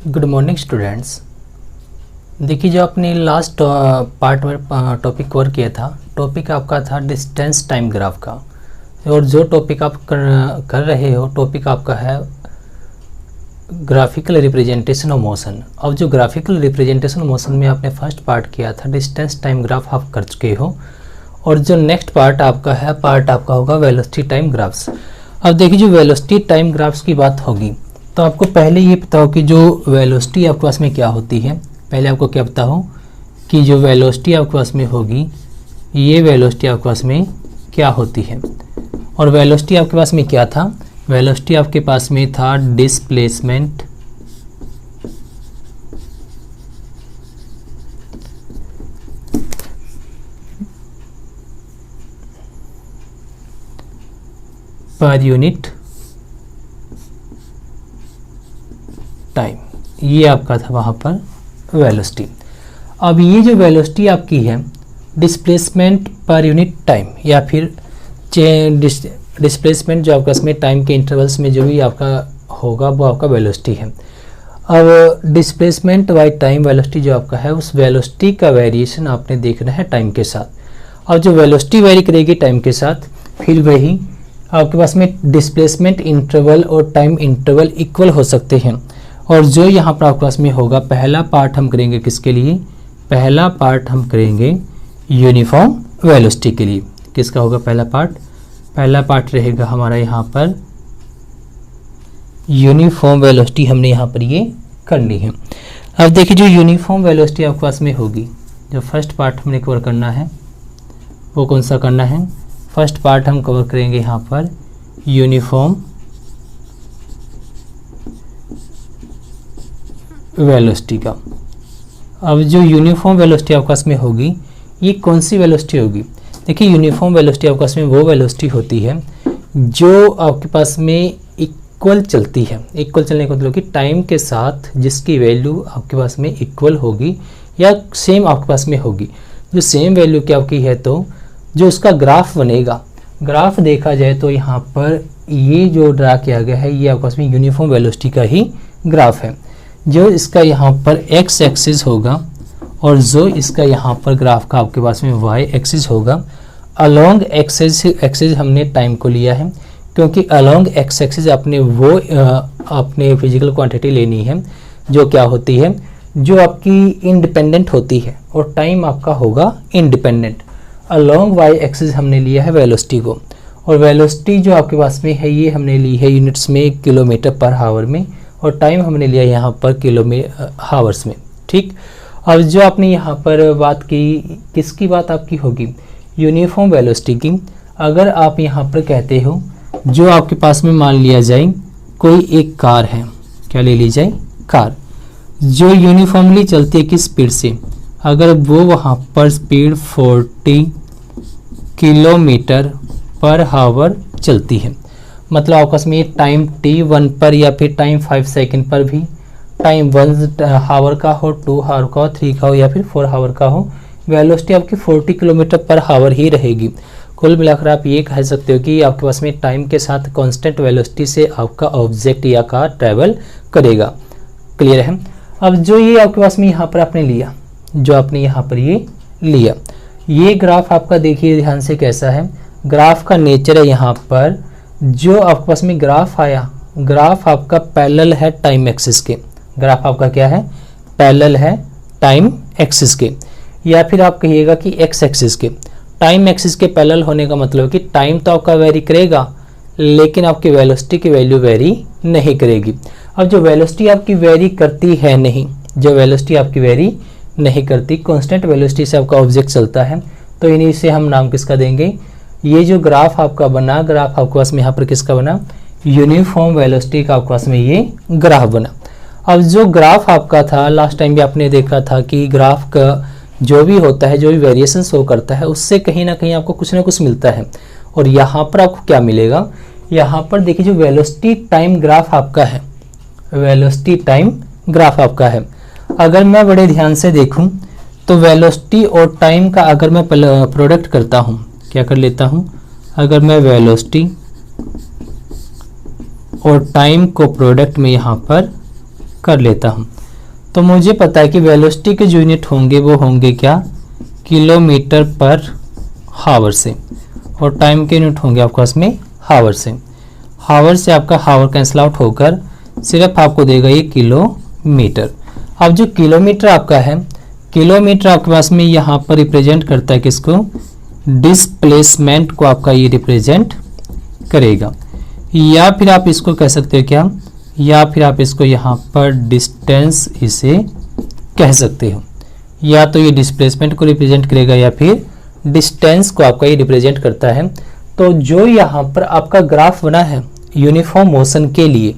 Good morning students. देखिए, जो आपने लास्ट पार्ट में टॉपिक कवर किया था, टॉपिक आपका था डिस्टेंस टाइम ग्राफ का। और जो टॉपिक आप कर रहे हो, टॉपिक आपका है ग्राफिकल रिप्रेजेंटेशन ऑफ मोशन। अब जो ग्राफिकल रिप्रेजेंटेशन ऑफ मोशन में आपने फर्स्ट पार्ट किया था, डिस्टेंस टाइम ग्राफ आप कर चुके हो। और जो नेक्स्ट पार्ट आपका है, पार्ट आपका होगा वेलोसिटी टाइम ग्राफ्स। अब देखिए, जो वेलोसिटी टाइम ग्राफ्स की बात होगी तो आपको पहले ये पता हो कि जो वेलोसिटी आपके पास में क्या होती है। पहले आपको क्या पता हो कि जो वेलोसिटी आपके पास में होगी, ये वेलोसिटी आपके पास में क्या होती है। और वेलोसिटी आपके पास में क्या था? वेलोसिटी आपके पास में था डिस्प्लेसमेंट पर यूनिट टाइम, ये आपका था वहाँ पर वेलोसिटी। अब ये जो वेलोसिटी आपकी है डिस्प्लेसमेंट पर यूनिट टाइम, या फिर डिस्प्लेसमेंट जो आपका इसमें टाइम के इंटरवल्स में जो भी आपका होगा वो आपका वेलोसिटी है। अब डिस्प्लेसमेंट बाय टाइम वेलोसिटी जो आपका है, उस वेलोसिटी का वेरिएशन आपने देखना है टाइम के साथ। और जो वेलोसिटी वेरी करेगी टाइम के साथ, फिर वही आपके पास में डिस्प्लेसमेंट इंटरवल और टाइम इंटरवल इक्वल हो सकते हैं। और जो यहाँ पर आपके पास में होगा, पहला पार्ट हम करेंगे किसके लिए? पहला पार्ट हम करेंगे यूनिफॉर्म वेलोसिटी के लिए। किसका होगा पहला पार्ट? पहला पार्ट रहेगा हमारा यहाँ पर यूनिफॉर्म वेलोसिटी, हमने यहाँ पर ये करनी है। अब देखिए, जो यूनिफॉर्म वेलोसिटी आपके पास में होगी, जो फर्स्ट पार्ट हमने कवर करना है वो कौन सा करना है? फर्स्ट पार्ट हम कवर करेंगे यहाँ पर यूनिफॉर्म वेलोसिटी का। अब जो यूनिफॉर्म वेलोसिटी आपके पास में होगी, ये कौन सी वेलोसिटी होगी? देखिए, यूनिफॉर्म वेलोसिटी आपके पास में वो वेलोसिटी होती है जो आपके पास में इक्वल चलती है। इक्वल चलने का मतलब कि टाइम के साथ जिसकी वैल्यू आपके पास में इक्वल होगी या सेम आपके पास में होगी। जो सेम वैल्यू की आपकी है, तो जो उसका ग्राफ बनेगा, ग्राफ देखा जाए तो यहाँ पर ये जो ड्रा किया गया है, ये आपके पास में यूनिफॉर्म वेलोसिटी का ही ग्राफ है। जो इसका यहाँ पर एक्स एक्सिस होगा और जो इसका यहाँ पर ग्राफ का आपके पास में वाई एक्सिस होगा। अलोंग एक्सिस हमने टाइम को लिया है, क्योंकि अलोंग एक्स एक्सिस आपने वो अपने फिजिकल क्वांटिटी लेनी है जो क्या होती है, जो आपकी इंडिपेंडेंट होती है, और टाइम आपका होगा इंडिपेंडेंट। अलोंग वाई एक्सिस हमने लिया है वेलोसिटी को, और वेलोसिटी जो आपके पास में है ये हमने ली है यूनिट्स में, किलोमीटर पर हावर में, और टाइम हमने लिया यहाँ पर किलोमीटर हावर्स में। ठीक। अब जो आपने यहाँ पर बात की, किसकी बात आपकी होगी? यूनिफॉर्म वेलोसिटी की। अगर आप यहाँ पर कहते हो, जो आपके पास में मान लिया जाए कोई एक कार है, क्या ले ली जाए? कार, जो यूनिफॉर्मली चलती है किस स्पीड से? अगर वो वहाँ पर स्पीड 40 किलोमीटर पर हावर चलती है, मतलब आपस में टाइम t1 पर या फिर टाइम 5 सेकंड पर भी, टाइम 1 हावर का हो, 2 हावर का हो, 3 का हो या फिर 4 हावर का हो, वेलोसिटी आपकी 40 किलोमीटर पर हावर ही रहेगी। कुल मिलाकर आप ये कह सकते हो कि आपके पास में टाइम के साथ कांस्टेंट वेलोसिटी से आपका ऑब्जेक्ट या कार ट्रैवल करेगा। क्लियर है? अब जो ये आपके पास में यहाँ पर आपने लिया, जो आपने यहाँ पर ये लिया, ये ग्राफ आपका देखिए ध्यान से कैसा है। ग्राफ का नेचर है यहाँ पर, जो आपके पास में ग्राफ आया, ग्राफ आपका पैरेलल है टाइम एक्सिस के। ग्राफ आपका क्या है? पैरेलल है टाइम एक्सिस के, या फिर आप कहिएगा कि एक्स एक्सिस के। टाइम एक्सिस के पैरेलल होने का मतलब कि टाइम तो आपका वेरी करेगा, लेकिन आपकी वेलोसिटी की वैल्यू वेरी नहीं करेगी। अब जो वेलोसिटी आपकी वेरी करती है नहीं, जो वेलोसिटी आपकी वेरी नहीं करती, कांस्टेंट वेलोसिटी से आपका ऑब्जेक्ट चलता है, तो इन्हीं से हम नाम किसका देंगे? ये जो ग्राफ आपका बना, ग्राफ आपके पास में यहाँ पर किसका बना? यूनिफॉर्म वेलोसिटी का आपके पास में ये ग्राफ बना। अब जो ग्राफ आपका था, लास्ट टाइम भी आपने देखा था कि ग्राफ का जो भी होता है, जो भी वेरिएशन शो करता है, उससे कहीं ना कहीं आपको कुछ ना कुछ मिलता है। और यहाँ पर आपको क्या मिलेगा? यहाँ पर देखिए, जो वेलोसिटी टाइम ग्राफ आपका है, वेलोसिटी टाइम ग्राफ आपका है, अगर मैं बड़े ध्यान से देखूं तो वेलोसिटी और टाइम का अगर मैं प्रोडक्ट करता हूं, क्या कर लेता हूं, अगर मैं वेलोसिटी और टाइम को प्रोडक्ट में यहाँ पर कर लेता हूँ। तो मुझे पता है कि वेलोसिटी के जो यूनिट होंगे वो होंगे क्या, किलोमीटर पर हावर से, और टाइम के यूनिट होंगे आपके पास में हावर से। हावर से आपका हावर कैंसिल आउट होकर सिर्फ आपको देगा ये किलोमीटर। अब जो किलोमीटर आपका है, किलोमीटर आपके पास में यहाँ पर रिप्रेजेंट करता है किसको, डिस्प्लेसमेंट को आपका ये रिप्रेजेंट करेगा। या फिर आप इसको कह सकते हो क्या, या फिर आप इसको यहाँ पर डिस्टेंस इसे कह सकते हो। या तो ये डिस्प्लेसमेंट को रिप्रेजेंट करेगा या फिर डिस्टेंस को आपका ये रिप्रेजेंट करता है। तो जो यहाँ पर आपका ग्राफ बना है यूनिफॉर्म मोशन के लिए,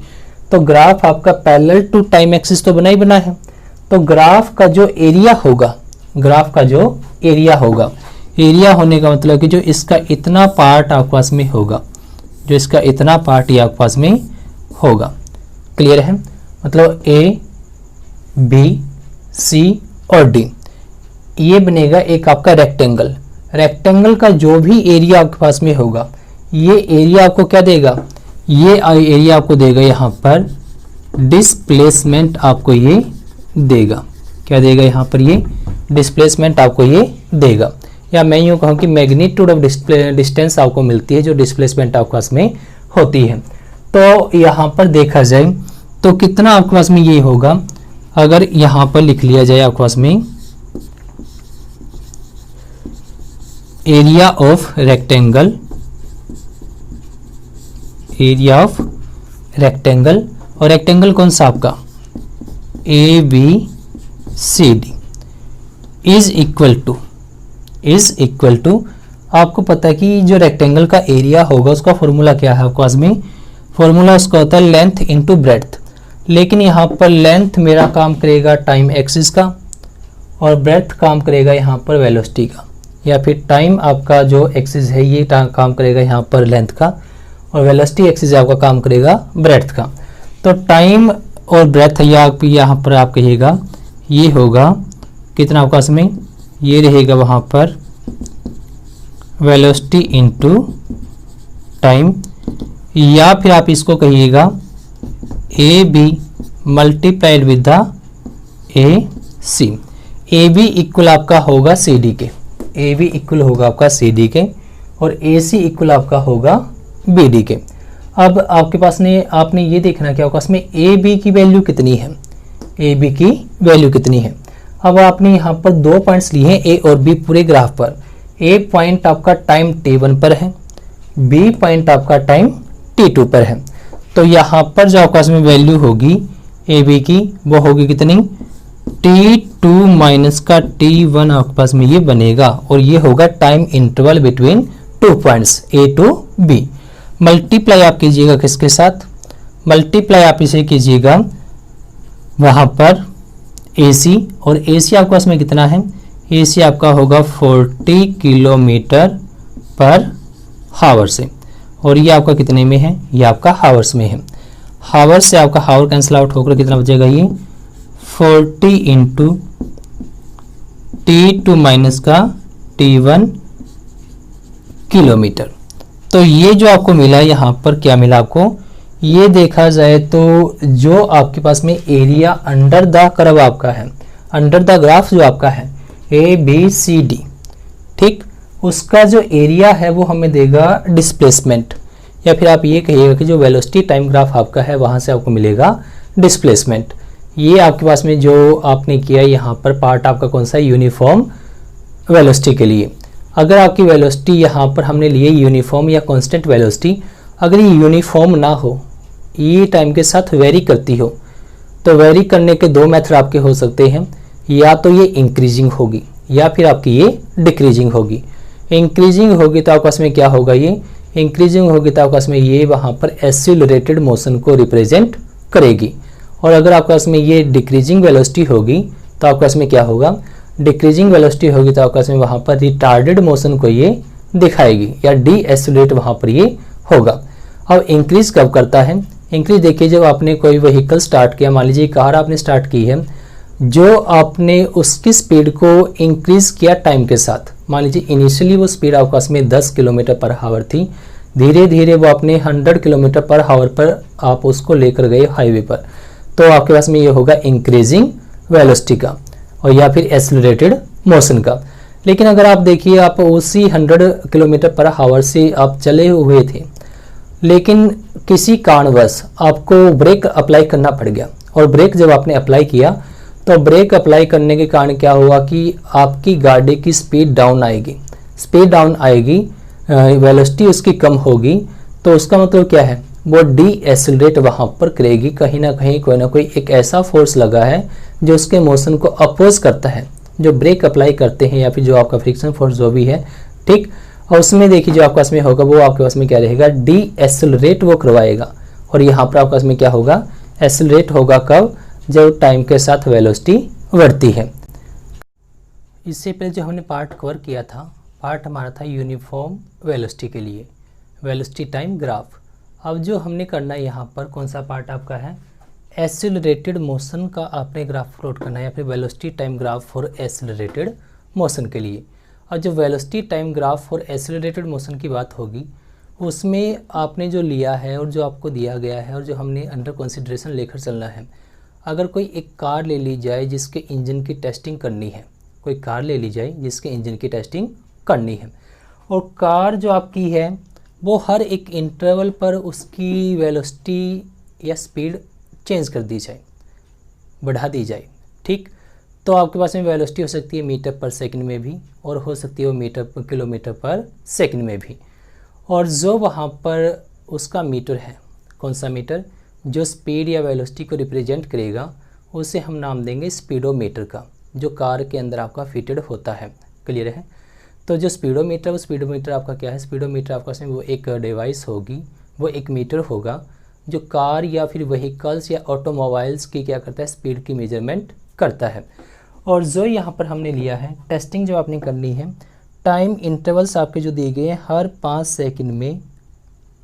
तो ग्राफ आपका पैरेलल टू टाइम एक्सिस तो बना ही बना है। तो ग्राफ का जो एरिया होगा, ग्राफ का जो एरिया होगा, एरिया होने का मतलब कि जो इसका इतना पार्ट आपके पास में होगा, जो इसका इतना पार्ट ये आपके पास में होगा। क्लियर है? मतलब ए, बी, सी और डी, ये बनेगा एक आपका रेक्टेंगल। रेक्टेंगल का जो भी एरिया आपके पास में होगा, ये एरिया आपको क्या देगा, ये एरिया आपको देगा यहाँ पर डिस्प्लेसमेंट आपको ये देगा। क्या देगा यहाँ पर, ये डिस्प्लेसमेंट आपको ये देगा। या मैं यूँ कहूँ कि मैग्नीट्यूड ऑफ डिस्टेंस आपको मिलती है जो डिस्प्लेसमेंट आपके पास में होती है। तो यहाँ पर देखा जाए तो कितना आपके पास में ये होगा, अगर यहाँ पर लिख लिया जाए आपके पास में area of rectangle, area of rectangle, और रेक्टेंगल कौन सा आपका, A B C D, is equal to आपको पता है कि जो रेक्टेंगल का एरिया होगा उसका फॉर्मूला क्या है आपके पास में, फॉर्मूला उसका होता है लेंथ इनटू ब्रेड्थ। लेकिन यहाँ पर लेंथ मेरा काम करेगा टाइम एक्सिस का, और ब्रेड्थ काम करेगा यहाँ पर वेलोसिटी का। या फिर टाइम आपका जो एक्सिस है ये काम करेगा यहाँ पर लेंथ का, और वेलोसिटी एक्सिस आपका काम करेगा ब्रेड्थ का। तो टाइम और ब्रेड्थ यहाँ पर आप कहिएगा ये होगा कितना आपके पास में, ये रहेगा वहाँ पर वेलोसिटी इनटू टाइम। या फिर आप इसको कहिएगा A B multiplied with the A C. A B equal आपका होगा सी डी के, ए बी इक्वल होगा आपका सी डी के, और ए सी इक्वल आपका होगा बी डी के। अब आपके पास ने आपने ये देखना कि आपके पास में ए बी की वैल्यू कितनी है, ए बी की वैल्यू कितनी है। अब आपने यहाँ पर दो पॉइंट्स लिए हैं ए और बी पूरे ग्राफ पर। ए पॉइंट आपका टाइम t1 पर है, बी पॉइंट आपका टाइम t2 पर है। तो यहाँ पर जो आपके पास में वैल्यू होगी ए बी की वो होगी कितनी, t2 माइनस का t1 आपके पास में ये बनेगा, और ये होगा time interval between 2 points A to B. Multiply आप कीजिएगा किसके साथ, मल्टीप्लाई आप इसे कीजिएगा वहाँ पर AC, और AC आपके पास में कितना है, AC आपका होगा 40 किलोमीटर पर हावर से, और ये आपका कितने में है, ये आपका हावर्स में है। हावर से आपका हावर कैंसिल आउट होकर कितना बचेगा, ये 40 इंटू T2 माइनस का T1 किलोमीटर। तो ये जो आपको मिला यहाँ पर क्या मिला आपको, ये देखा जाए तो जो आपके पास में एरिया अंडर द कर्व आपका है, अंडर द ग्राफ जो आपका है ए बी सी डी, ठीक, उसका जो एरिया है वो हमें देगा डिस्प्लेसमेंट। या फिर आप ये कहिएगा कि जो वेलोसिटी टाइम ग्राफ आपका है वहाँ से आपको मिलेगा डिस्प्लेसमेंट। ये आपके पास में जो आपने किया यहाँ पर पार्ट आपका कौन सा है, यूनिफॉर्म वेलोसिटी के लिए। अगर आपकी वेलोसिटी यहाँ पर हमने लिए यूनिफॉर्म या कांस्टेंट वेलोसिटी, अगर ये यूनिफॉर्म ना हो, ये टाइम के साथ वेरी करती हो, तो वेरी करने के दो मेथड आपके हो सकते हैं। या तो ये इंक्रीजिंग होगी या फिर आपकी ये डिक्रीजिंग होगी। इंक्रीजिंग होगी तो आपके पास में क्या होगा, ये इंक्रीजिंग होगी तो आपके पास में ये वहाँ पर एक्सीलरेटेड मोशन को रिप्रेजेंट करेगी। और अगर आपके पास में ये डिक्रीजिंग वेलोसिटी होगी तो आपके पास में क्या होगा, डिक्रीजिंग वेलोसिटी होगी तो आपके पास में वहाँ पर रिटार्डेड मोशन को ये दिखाएगी, या डी एक्सीलरेट वहाँ पर ये होगा। अब इंक्रीज कब करता है, इंक्रीज देखिए जब आपने कोई व्हीकल स्टार्ट किया, मान लीजिए कार आपने स्टार्ट की है, जो आपने उसकी स्पीड को इंक्रीज किया टाइम के साथ। मान लीजिए इनिशियली वो स्पीड आपके पास में 10 किलोमीटर पर हावर थी, धीरे धीरे वो अपने 100 किलोमीटर पर हावर पर आप उसको लेकर गए हाईवे पर। तो आपके पास में ये होगा इंक्रीजिंग वेलोसिटी का और या फिर एक्सेलरेटेड मोशन का। लेकिन अगर आप देखिए आप उसी 100 किलोमीटर पर आवर से आप चले हुए थे, लेकिन किसी कारणवश आपको ब्रेक अप्लाई करना पड़ गया, और ब्रेक जब आपने अप्लाई किया तो ब्रेक अप्लाई करने के कारण क्या हुआ कि आपकी गाड़ी की स्पीड डाउन आएगी, वेलोसिटी उसकी कम होगी। तो उसका मतलब क्या है, वो डी एक्सेलरेट वहाँ पर करेगी, कहीं ना कहीं कोई ना कोई एक ऐसा फोर्स लगा है जो उसके मोशन को अपोज करता है, जो ब्रेक अप्लाई करते हैं या फिर जो आपका फ्रिक्शन फोर्स जो भी है, ठीक। और उसमें देखिए जो आपके पास में होगा वो आपके पास में क्या रहेगा, डी एक्सेलरेट वो करवाएगा। और यहाँ पर आपके पास में क्या होगा, एक्सेलरेट होगा कब, जब टाइम के साथ वेलोसिटी बढ़ती है। इससे पहले जो हमने पार्ट कवर किया था, पार्ट हमारा था यूनिफॉर्म वेलोसिटी के लिए, वेलोसिटी टाइम ग्राफ। अब जो हमने करना है यहाँ पर कौन सा पार्ट आपका है, एक्सेलरेटेड मोशन का आपने ग्राफ प्लॉट करना है या फिर velocity time graph for accelerated motion के लिए। और जो velocity time graph for accelerated motion की बात होगी, उसमें आपने जो लिया है और जो आपको दिया गया है और जो हमने अंडर कंसिडरेशन लेकर चलना है। अगर कोई एक कार ले ली जाए जिसके इंजन की टेस्टिंग करनी है, कोई कार ले ली जाए जिसके इंजन की टेस्टिंग करनी है, और कार जो आपकी है वो हर एक इंटरवल पर उसकी वेलोसिटी या स्पीड चेंज कर दी जाए, बढ़ा दी जाए, ठीक। तो आपके पास में वेलोसिटी हो सकती है मीटर पर सेकंड में भी, और हो सकती है वो किलोमीटर पर सेकंड में भी। और जो वहाँ पर उसका मीटर है, कौन सा मीटर, जो स्पीड या वेलोसिटी को रिप्रेजेंट करेगा, उसे हम नाम देंगे स्पीडोमीटर का, जो कार के अंदर आपका फिटेड होता है। क्लियर है। तो जो स्पीडोमीटर, वो स्पीडोमीटर आपका क्या है, स्पीडोमीटर आपका उसमें वो एक डिवाइस होगी, वो एक मीटर होगा जो कार या फिर व्हीकल्स या ऑटोमोबाइल्स की क्या करता है, स्पीड की मेजरमेंट करता है। और जो यहाँ पर हमने लिया है टेस्टिंग जो आपने करनी है, टाइम इंटरवल्स आपके जो दिए गए हैं, हर 5 सेकंड में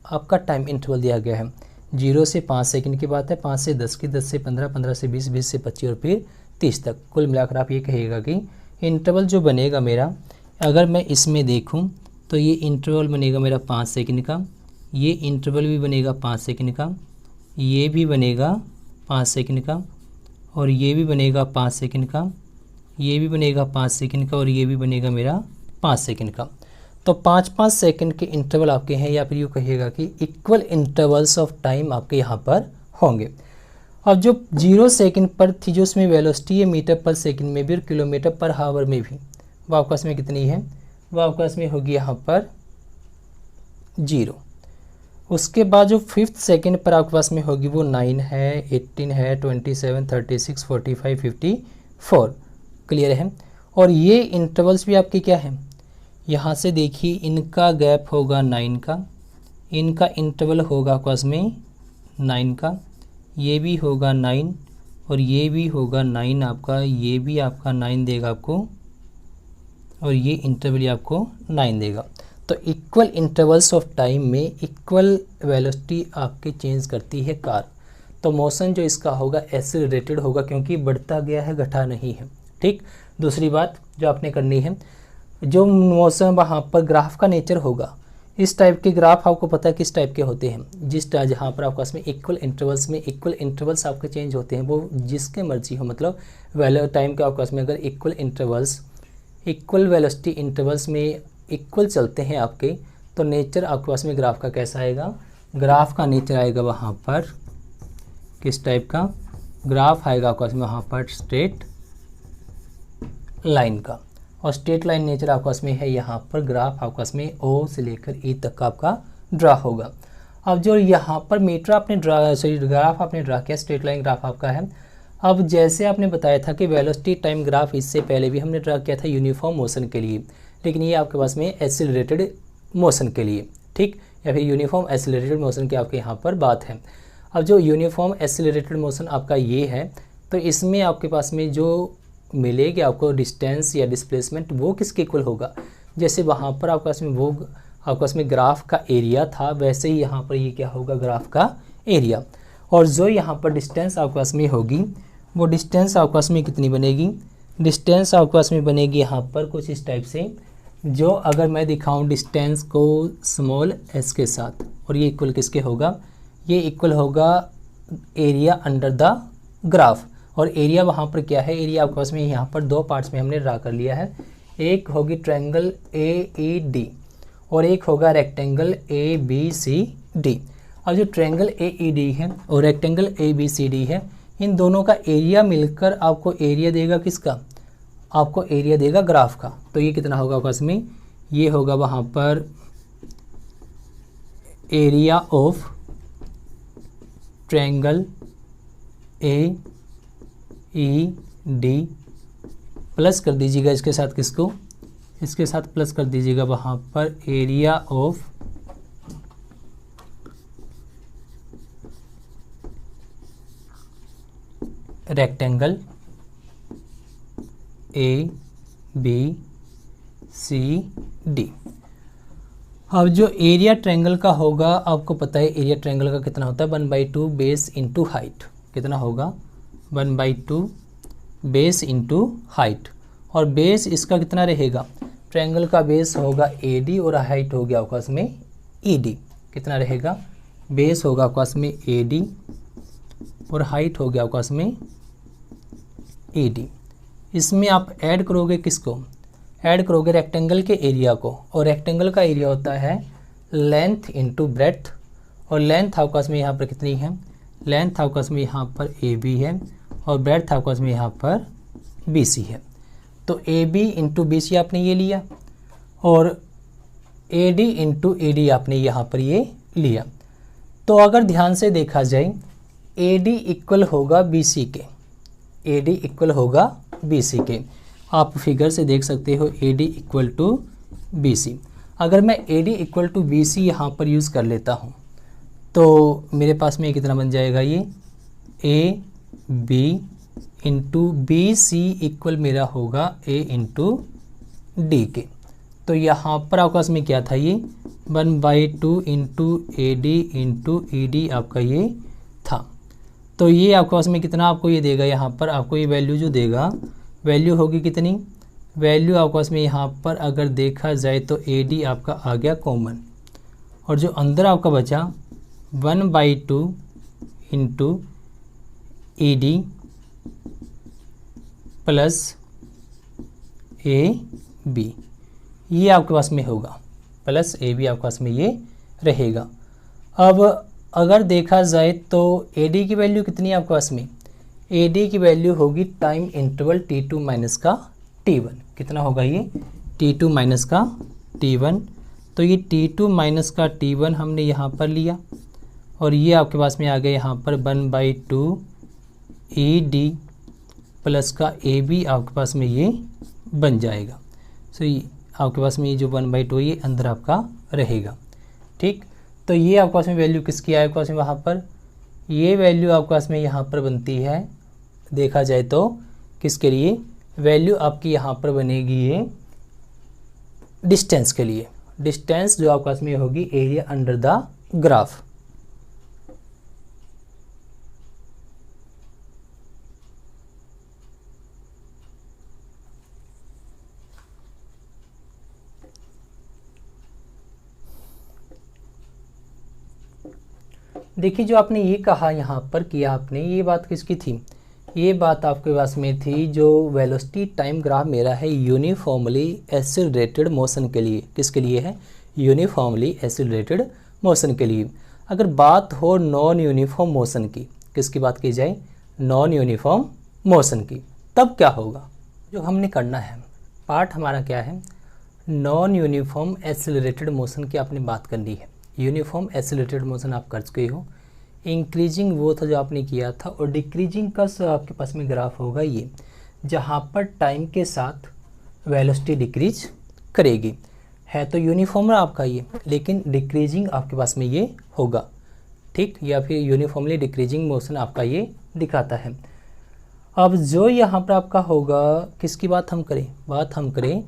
आपका टाइम इंटरवल दिया गया है। 0 से 5 सेकंड की बात है, 5 से 10 की, 10 से 15, 15 से 20, 20 से 25 और फिर 30 तक। कुल मिलाकर आप ये कहिएगा कि इंटरवल जो बनेगा मेरा, अगर मैं इसमें देखूं तो ये इंटरवल बनेगा मेरा 5 सेकंड का, ये इंटरवल भी बनेगा 5 सेकंड का, ये भी बनेगा 5 सेकंड का, और ये भी बनेगा 5 सेकंड का, ये भी बनेगा 5 सेकंड का, और ये भी बनेगा मेरा 5 सेकंड का। तो 5-5 सेकंड के इंटरवल आपके हैं, या फिर यूँ कहिएगा कि इक्वल इंटरवल्स ऑफ टाइम आपके यहाँ पर होंगे। अब जो 0 सेकंड पर थी, जो उसमें वेलोसिटी है मीटर पर सेकंड में भी और किलोमीटर पर हावर में भी, वो आपका इसमें कितनी है, वो आपका इसमें होगी यहाँ पर 0। उसके बाद जो 5th सेकंड पर आपके पास में होगी वो 9 है, 18 है, 27, 36, 45, 54। क्लियर है। और ये इंटरवल्स भी आपके क्या है, यहाँ से देखिए इनका गैप होगा 9 का, इनका इंटरवल होगा आपके पास में 9 का, ये भी होगा 9 और ये भी होगा 9 आपका, ये भी आपका 9 देगा आपको, और ये इंटरवल आपको 9 देगा। तो इक्वल इंटरवल्स ऑफ टाइम में इक्वल वेलोसिटी आपकी चेंज करती है कार। तो मोशन जो इसका होगा एक्सेलरेटेड होगा, क्योंकि बढ़ता गया है, घटा नहीं है, ठीक। दूसरी बात जो आपने करनी है, जो मोशन वहाँ पर ग्राफ का नेचर होगा, इस टाइप के ग्राफ आपको पता है किस टाइप के होते हैं, जहाँ पर आपके पास में इक्वल इंटरवल्स में इक्वल इंटरवल्स आपके चेंज होते हैं, वो जिसके मर्जी हो, मतलब वैल्यू टाइम के आपके पास में अगर equal intervals, equal velocity intervals में इक्वल चलते हैं आपके, तो नेचर आपके पास में ग्राफ का कैसा आएगा, ग्राफ का नेचर आएगा वहाँ पर किस टाइप का ग्राफ आएगा आपके पास में, वहाँ पर स्ट्रेट लाइन का। और स्ट्रेट लाइन नेचर आपके पास में है, यहाँ पर ग्राफ आपके पास में O से लेकर E तक का आपका ड्रा होगा। अब जो यहाँ पर मीटर आपने ग्राफ आपने ड्रा किया, स्ट्रेट लाइन ग्राफ आपका है। अब जैसे आपने बताया था कि वेलोसिटी टाइम ग्राफ इससे पहले भी हमने ड्रा किया था यूनिफॉर्म मोशन के लिए, लेकिन ये आपके पास में एक्सेलरेटेड मोशन के लिए, ठीक, या फिर यूनिफॉर्म एक्सेलरेटेड मोशन की आपके यहाँ पर बात है। अब जो यूनिफॉर्म एक्सेलरेटेड मोशन आपका ये है, तो इसमें आपके पास में जो मिलेगी आपको डिस्टेंस या डिस्प्लेसमेंट, वो किसके इक्वल होगा, जैसे वहाँ पर आपके पास में वो आपके पास में ग्राफ का एरिया था, वैसे ही यहाँ पर ये क्या होगा, ग्राफ का एरिया। और जो यहाँ पर डिस्टेंस आपके पास में होगी, वो डिस्टेंस आपके पास में कितनी बनेगी, डिस्टेंस आपके पास में बनेगी यहाँ पर कुछ इस टाइप से, जो अगर मैं दिखाऊं डिस्टेंस को स्मॉल s के साथ, और ये इक्वल किसके होगा, ये इक्वल होगा एरिया अंडर द ग्राफ। और एरिया वहाँ पर क्या है, एरिया आपके पास में यहाँ पर दो पार्ट्स में हमने ड्रा कर लिया है। एक होगी ट्रायंगल AED और एक होगा रेक्टेंगल ABCD। और जो ट्रायंगल AED है और रेक्टेंगल ABCD है, इन दोनों का एरिया मिलकर आपको एरिया देगा किसका, आपको एरिया देगा ग्राफ का। तो ये कितना होगा आपके पास में, ये होगा वहाँ पर area of triangle AED plus कर दीजिएगा इसके साथ किसको, इसके साथ प्लस कर दीजिएगा वहाँ पर एरिया ऑफ रेक्टेंगल ABCD। अब जो एरिया ट्रायंगल का होगा, आपको पता है एरिया ट्रायंगल का कितना होता है, 1/2 बेस इंटू हाइट। कितना होगा, 1/2 बेस इंटू हाइट। और बेस इसका कितना रहेगा, ट्रायंगल का बेस होगा AD और हाइट हो गया आपके पास में ED। कितना रहेगा, बेस होगा आपके पास में AD और हाइट हो गया आपके पास में ED। इसमें आप ऐड करोगे किसको, ऐड करोगे रेक्टेंगल के एरिया को, और रेक्टेंगल का एरिया होता है लेंथ इंटू ब्रेड्थ। और लेंथ आपके पास में यहाँ पर कितनी है, लेंथ आपके पास में यहाँ पर AB है और ब्रेड्थ आपके पास में यहाँ पर BC है। तो AB इंटू BC आपने ये लिया और AD इंटू AD आपने यहाँ पर ये लिया। तो अगर ध्यान से देखा जाए AD इक्वल होगा BC के, AD इक्वल होगा BC के। आप फिगर से देख सकते हो AD इक्वल टू BC। अगर मैं AD इक्वल टू BC यहाँ पर यूज़ कर लेता हूँ तो मेरे पास में कितना बन जाएगा, ये AB इंटू BC इक्वल मेरा होगा A इंटू D के। तो यहाँ पर आपके पास में क्या था, ये 1/2 इंटू AD इंटू ED आपका ये था। तो ये आपके पास में कितना आपको ये देगा, यहाँ पर आपको ये वैल्यू जो देगा, वैल्यू होगी कितनी, वैल्यू आपके पास में यहाँ पर अगर देखा जाए तो AD आपका आ गया कॉमन, और जो अंदर आपका बचा 1/2 इंटू ED प्लस AB, ये आपके पास में होगा, प्लस AB आपके पास में ये रहेगा। अब अगर देखा जाए तो AD की वैल्यू कितनी है आपके पास में, AD की वैल्यू होगी टाइम इंटरवल T2 माइनस का T1। कितना होगा ये, T2 माइनस का T1। तो ये T2 माइनस का T1 हमने यहाँ पर लिया और ये आपके पास में आ गया यहाँ पर 1/2 ED प्लस का AB आपके पास में ये बन जाएगा। सो ये आपके पास में ये जो 1/2 ये अंदर आपका रहेगा। ठीक, तो ये आपके पास में वैल्यू किसकी है आपके पास में, वहाँ पर ये वैल्यू आपके पास में यहाँ पर बनती है, देखा जाए तो किसके लिए, वैल्यू आपकी यहाँ पर बनेगी ये डिस्टेंस के लिए। डिस्टेंस जो आपके पास में होगी एरिया अंडर द ग्राफ। देखिए जो आपने ये कहा यहाँ पर किया आपने, ये बात किसकी थी, ये बात आपके पास में थी जो वेलोसिटी टाइम ग्राफ मेरा है यूनिफॉर्मली एक्सेलरेटेड मोशन के लिए। किसके लिए है, यूनिफॉर्मली एक्सेलरेटेड मोशन के लिए। अगर बात हो नॉन यूनिफॉर्म मोशन की, किसकी बात की जाए, नॉन यूनिफॉर्म मोशन की, तब क्या होगा। जो हमने करना है पार्ट हमारा क्या है, नॉन यूनिफॉर्म एक्सेलरेटेड मोशन की आपने बात करनी है। यूनिफॉर्म एक्सेलरेटेड मोशन आप कर चुके हो, इंक्रीजिंग वो था जो आपने किया था, और डिक्रीजिंग का आपके पास में ग्राफ होगा ये, जहाँ पर टाइम के साथ वेलोसिटी डिक्रीज करेगी। है तो यूनिफॉर्म आपका ये, लेकिन डिक्रीजिंग आपके पास में ये होगा। ठीक, या फिर यूनिफॉर्मली डिक्रीजिंग मोशन आपका ये दिखाता है। अब जो यहाँ पर आपका होगा, किसकी बात हम करें, बात हम करें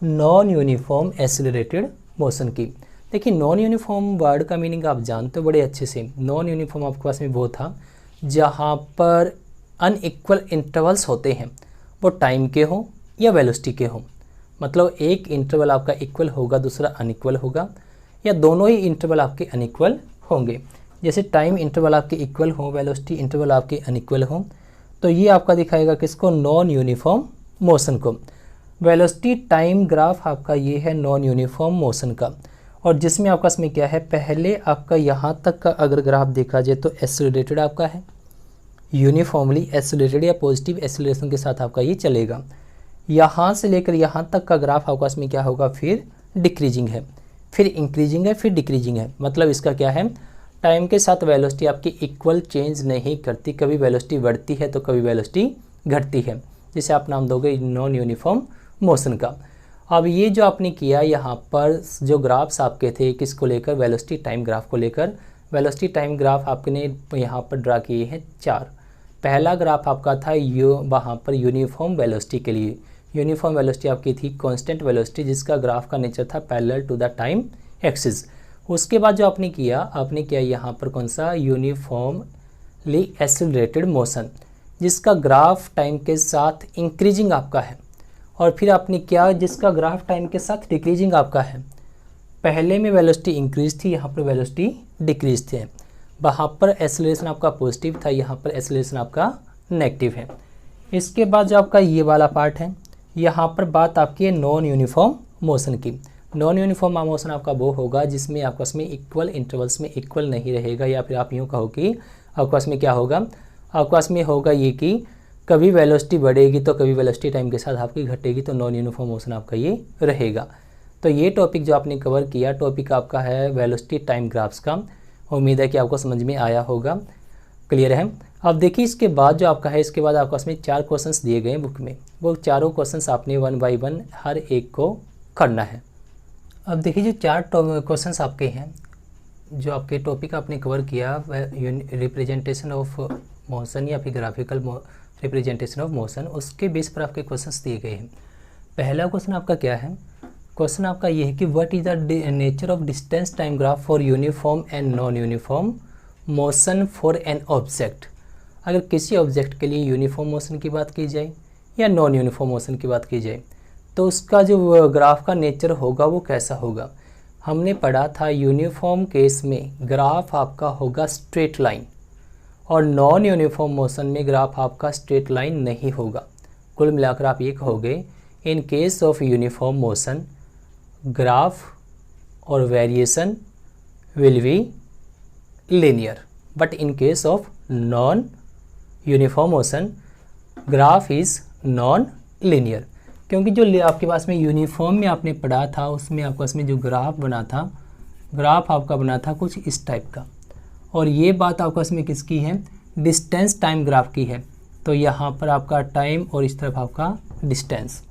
नॉन यूनिफॉर्म एक्सेलरेटेड मोशन की। देखिए नॉन यूनिफॉर्म वर्ड का मीनिंग आप जानते हो बड़े अच्छे से। नॉन यूनिफॉर्म आपके पास में वो था जहाँ पर अनइक्वल इंटरवल्स होते हैं, वो टाइम के हो या वेलोसिटी के हो। मतलब एक इंटरवल आपका इक्वल होगा, दूसरा अनइक्वल होगा, या दोनों ही इंटरवल आपके अनइक्वल होंगे। जैसे टाइम इंटरवल आपके इक्वल हो, वेलोसिटी इंटरवल आपके अनइक्वल हो, तो ये आपका दिखाएगा किसको, नॉन यूनिफॉर्म मोशन को। वेलोसिटी टाइम ग्राफ आपका ये है नॉन यूनिफॉर्म मोशन का, और जिसमें आपका इसमें क्या है, पहले आपका यहाँ तक का अगर ग्राफ देखा जाए तो एक्सेलरेटेड आपका है, यूनिफॉर्मली एक्सेलरेटेड या पॉजिटिव एक्सेलरेशन के साथ आपका ये चलेगा। यहाँ से लेकर यहाँ तक का ग्राफ आपका इसमें क्या होगा, फिर डिक्रीजिंग है, फिर इंक्रीजिंग है, फिर डिक्रीजिंग है। मतलब इसका क्या है, टाइम के साथ वेलोसिटी आपकी इक्वल चेंज नहीं करती, कभी वेलोसिटी बढ़ती है तो कभी वेलोसिटी घटती है, जिसे आप नाम दोगे नॉन यूनिफॉर्म मोशन का। अब ये जो आपने किया यहाँ पर जो ग्राफ्स आपके थे किसको लेकर, वेलोसिटी टाइम ग्राफ को लेकर। वेलोसिटी टाइम ग्राफ आपने यहाँ पर ड्रा किए हैं 4। पहला ग्राफ आपका था वहाँ पर यूनिफॉर्म वेलोसिटी के लिए। यूनिफॉर्म वेलोसिटी आपकी थी कांस्टेंट वेलोसिटी, जिसका ग्राफ का नेचर था parallel to the time axis. उसके बाद जो आपने किया यहाँ पर कौन सा, यूनिफॉर्मली एक्सेलरेटेड मोशन, जिसका ग्राफ टाइम के साथ इंक्रीजिंग आपका है। और फिर आपने क्या, जिसका ग्राफ टाइम के साथ डिक्रीजिंग आपका है। पहले में वेलोसिटी इंक्रीज थी, यहाँ पर वेलोसिटी डिक्रीज थे। वहाँ पर एक्सेलरेशन आपका पॉजिटिव था, यहाँ पर एक्सेलरेशन आपका नेगेटिव है। इसके बाद जो आपका ये वाला पार्ट है, यहाँ पर बात आपकी है नॉन यूनिफॉर्म मोशन की। नॉन यूनिफॉर्म मोशन आपका वो होगा जिसमें आपस में इक्वल इंटरवल्स में इक्वल नहीं रहेगा, या फिर आप यूँ कहो कि आपस में क्या होगा, आपस में होगा ये कि कभी वेलोसिटी बढ़ेगी तो कभी वेलोसिटी टाइम के साथ आपकी घटेगी, तो नॉन यूनिफॉर्म मोशन आपका ये रहेगा। तो ये टॉपिक जो आपने कवर किया, टॉपिक आपका है वेलोसिटी टाइम ग्राफ्स का। उम्मीद है कि आपको समझ में आया होगा, क्लियर है। अब देखिए इसके बाद जो आपका है, इसके बाद आपको इसमें 4 क्वेश्चंस दिए गए हैं बुक में, वो चारों क्वेश्चंस आपने 1 बाय 1 हर एक को करना है। अब देखिए जो 4 क्वेश्चंस आपके हैं, जो आपके टॉपिक आपने कवर किया, रिप्रेजेंटेशन ऑफ मोशन या फिर ग्राफिकल रिप्रेजेंटेशन ऑफ मोशन, उसके बेस पर आपके क्वेश्चंस दिए गए हैं। पहला क्वेश्चन आपका क्या है, क्वेश्चन आपका ये है कि what is the nature of distance time graph for uniform and non uniform motion for an object. अगर किसी ऑब्जेक्ट के लिए यूनिफॉर्म मोशन की बात की जाए या नॉन यूनिफॉर्म मोशन की बात की जाए, तो उसका जो ग्राफ का नेचर होगा वो कैसा होगा। हमने पढ़ा था यूनिफॉर्म केस में ग्राफ आपका होगा स्ट्रेट लाइन, और नॉन यूनिफॉर्म मोशन में ग्राफ आपका स्ट्रेट लाइन नहीं होगा। कुल मिलाकर आप ये कहोगे, in case of uniform motion graph और variation will be linear, but in case of non uniform motion graph is non linear। क्योंकि जो आपके पास में यूनिफॉर्म में आपने पढ़ा था उसमें आपके पास में जो ग्राफ बना था, ग्राफ आपका बना था कुछ इस टाइप का, और ये बात आपके पास में किसकी है, डिस्टेंस टाइम ग्राफ की है। तो यहाँ पर आपका टाइम और इस तरफ आपका डिस्टेंस।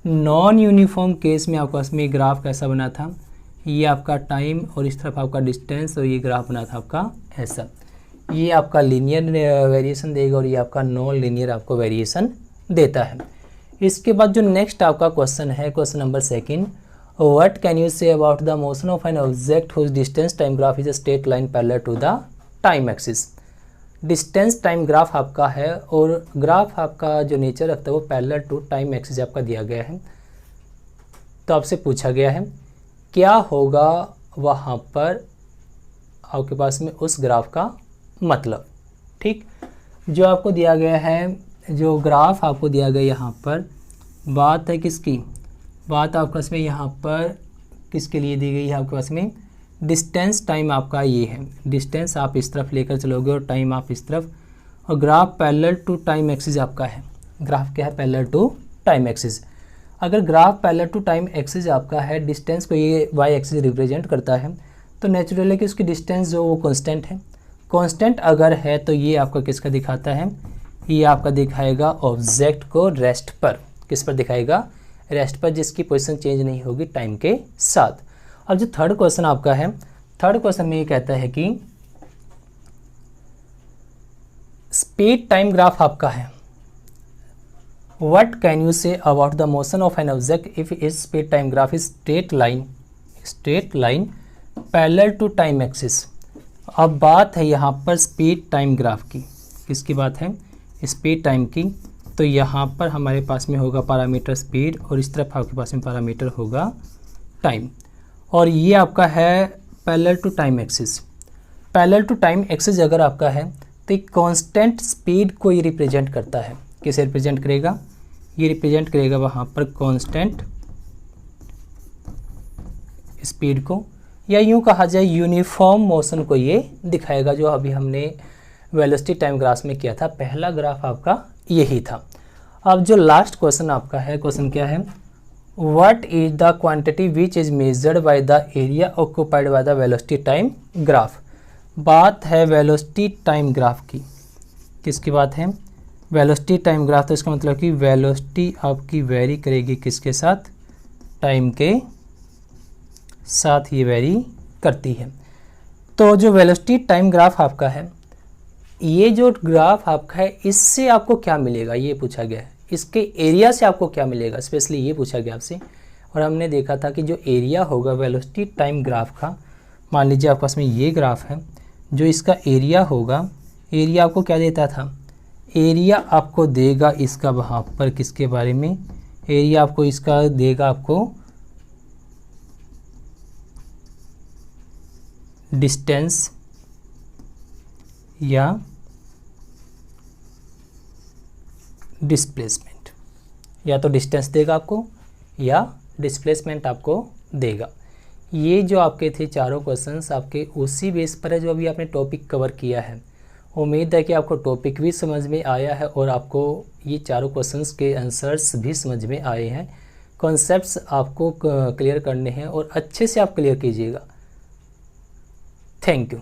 नॉन यूनिफॉर्म केस में आपके पास में ग्राफ कैसा बना था, ये आपका टाइम और इस तरफ आपका डिस्टेंस, और ये ग्राफ बना था आपका ऐसा। ये आपका लीनियर वेरिएशन देगा और ये आपका नॉन लीनियर आपको वेरिएशन देता है। इसके बाद जो नेक्स्ट आपका क्वेश्चन है, question number 2, what can you say about the motion of an object whose distance time graph is a straight line parallel to the time axis. Distance time graph आपका है और ग्राफ आपका जो nature रखता है वो parallel to time axis आपका दिया गया है। तो आपसे पूछा गया है क्या होगा वहाँ पर आपके पास में उस ग्राफ का मतलब। ठीक, जो आपको दिया गया है, जो ग्राफ आपको दिया गया यहाँ पर, बात है किसकी, बात आपके पास में यहाँ पर किसके लिए दी गई है, आपके पास में डिस्टेंस टाइम आपका ये है। डिस्टेंस आप इस तरफ लेकर चलोगे और टाइम आप इस तरफ, और graph parallel to time axis आपका है। ग्राफ क्या है, पैरेलल टू टाइम एक्सिस। अगर graph parallel to time axis आपका है, डिस्टेंस को ये वाई एक्सिस रिप्रेजेंट करता है, तो नेचुरल है कि उसकी डिस्टेंस जो वो कांस्टेंट है। कांस्टेंट अगर है तो ये आपका किसका दिखाता है, ये आपका दिखाएगा ऑब्जेक्ट को रेस्ट पर। किस पर दिखाएगा, रेस्ट पर, जिसकी पोजीशन चेंज नहीं होगी टाइम के साथ। अब जो थर्ड क्वेश्चन आपका है, थर्ड क्वेश्चन में ये कहता है कि स्पीड टाइम ग्राफ आपका है। What can you say about the motion of an object if its speed time graph is straight line parallel to time axis। अब बात है यहाँ पर स्पीड टाइम ग्राफ की, किसकी बात है, स्पीड टाइम की। तो यहाँ पर हमारे पास में होगा पैरामीटर स्पीड और इस तरफ आपके पास में पैरामीटर होगा टाइम, और ये आपका है parallel to time axis. Parallel to time axis अगर आपका है तो एक कांस्टेंट स्पीड को ये रिप्रेजेंट करता है। किसे रिप्रेजेंट करेगा? ये रिप्रेजेंट करेगा वहाँ पर कांस्टेंट स्पीड को, या यूँ कहा जाए यूनिफॉर्म मोशन को ये दिखाएगा, जो अभी हमने वेलोसिटी टाइम ग्राफ में किया था। पहला ग्राफ आपका यही था। अब जो लास्ट क्वेश्चन आपका है, क्वेश्चन क्या है? What is the quantity which is measured by the area occupied by the velocity time graph. बात है वेलोसिटी टाइम ग्राफ की। किसकी बात है? Velocity time graph. तो इसका मतलब कि वेलोसिटी आपकी वेरी करेगी किसके साथ? टाइम के साथ ये वेरी करती है। तो जो वेलोसिटी टाइम ग्राफ आपका है, ये जो ग्राफ आपका है, इससे आपको क्या मिलेगा ये पूछा गया है। इसके एरिया से आपको क्या मिलेगा, स्पेशली ये पूछा गया आपसे। और हमने देखा था कि जो एरिया होगा वेलोसिटी टाइम ग्राफ का, मान लीजिए आपके पास में ये ग्राफ है, जो इसका एरिया होगा, एरिया आपको क्या देता था? एरिया आपको देगा इसका वहाँ पर किसके बारे में? एरिया आपको इसका देगा आपको डिस्टेंस या डिस्प्लेसमेंट, या तो डिस्टेंस देगा आपको या डिस्प्लेसमेंट आपको देगा। ये जो आपके थे चारों क्वेश्चंस आपके उसी बेस पर है जो अभी आपने टॉपिक कवर किया है। उम्मीद है कि आपको टॉपिक भी समझ में आया है और आपको ये चारों क्वेश्चंस के आंसर्स भी समझ में आए हैं। कॉन्सेप्ट्स आपको क्लियर करने हैं और अच्छे से आप क्लियर कीजिएगा। Thank you.